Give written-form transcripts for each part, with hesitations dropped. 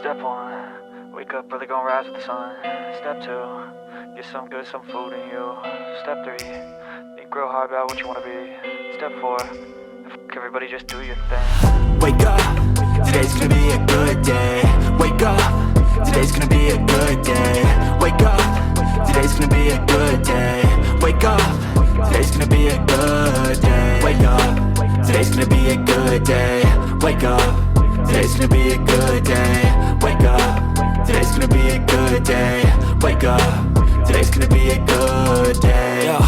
Step 1, wake up early, gonna rise with the sun. Step 2, get some good, some food in you. Step 3, think real hard about what you wanna be. Step 4, everybody just do your thing. Wake up, today's gonna be a good day. Wake up, today's gonna be a good day. Wake up, today's gonna be a good day. Wake up, today's gonna be a good day. Wake up, today's gonna be a good day. Wake up, today's gonna be a good day. Wake up, today's gonna be a good day. Wake up, today's gonna be a good day. Yo,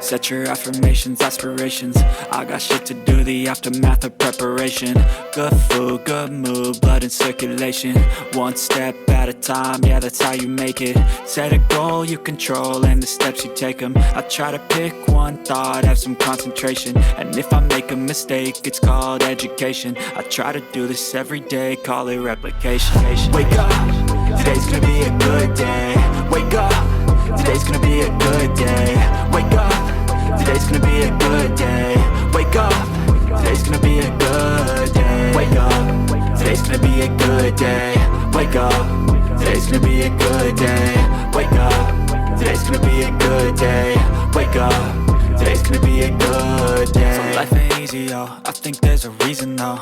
set your affirmations, aspirations. I got shit to do, the aftermath of preparation. Good food, good mood, blood in circulation. One step at a time, yeah, that's how you make it. Set a goal you control and the steps you take them. I try to pick one thought, have some concentration. And if I make a mistake, it's called education. I try to do this every day, call it replication. Wake up, today's gonna be a good day. Wake up, today's gonna be a good day. Wake up, today's gonna be a good day. Wake up, today's gonna be a good day. Wake up, today's gonna be a good day. Wake up, today's gonna be a good day. Wake up, today's gonna be a good day. Wake up, today's gonna be a good day. So life ain't easy, yo, I think there's a reason though.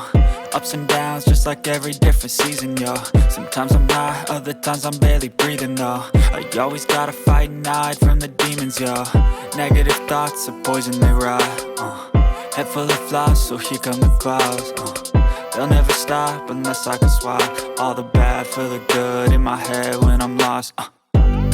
Ups and downs, just like every different season, yo. Sometimes I'm high, other times I'm barely breathing, though. I always gotta fight and hide from the demons, yo. Negative thoughts are poison, they rot. Head full of flies, so here come the clouds. They'll never stop unless I can swap all the bad for the good in my head when I'm lost.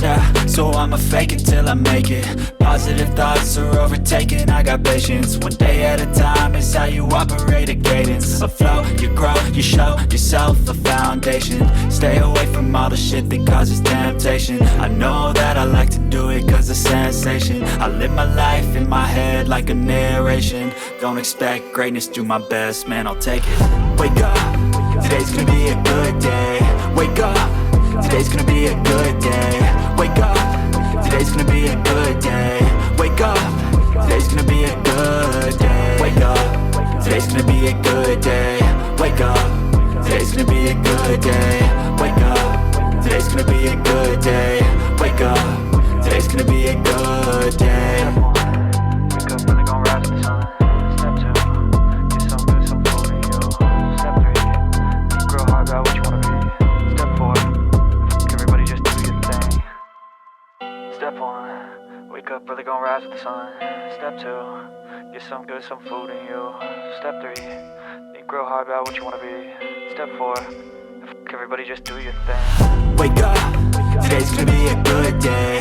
Yeah, so I'ma fake it till I make it. Positive thoughts are overtaken, I got patience. One day at a time is how you operate a cadence. A flow, you grow, you show yourself a foundation. Stay away from all the shit that causes temptation. I know that I like to do it cause it's sensation. I live my life in my head like a narration. Don't expect greatness, do my best, man, I'll take it. Wake up, today's gonna be a good day. Wake up, today's gonna be a good day. Wake up, today's gonna be a good day. Wake up, today's gonna be a good day. Wake up, today's gonna be a good day. Wake up, today's gonna be a good day. Wake up, today's gonna be a good day. Wake up, today's gonna be a good day. Wake up, really gonna rise with the sun. Step 2, get some good, some food in you. Step 3, think real hard about what you wanna be. Step 4, everybody just do your thing. Step 1, wake up early, gonna rise with the sun. Step 2, get some good, some food in you. Step 3, think real hard about what you wanna be. Step 4, everybody just do your thing. Wake up, today's gonna be a good day.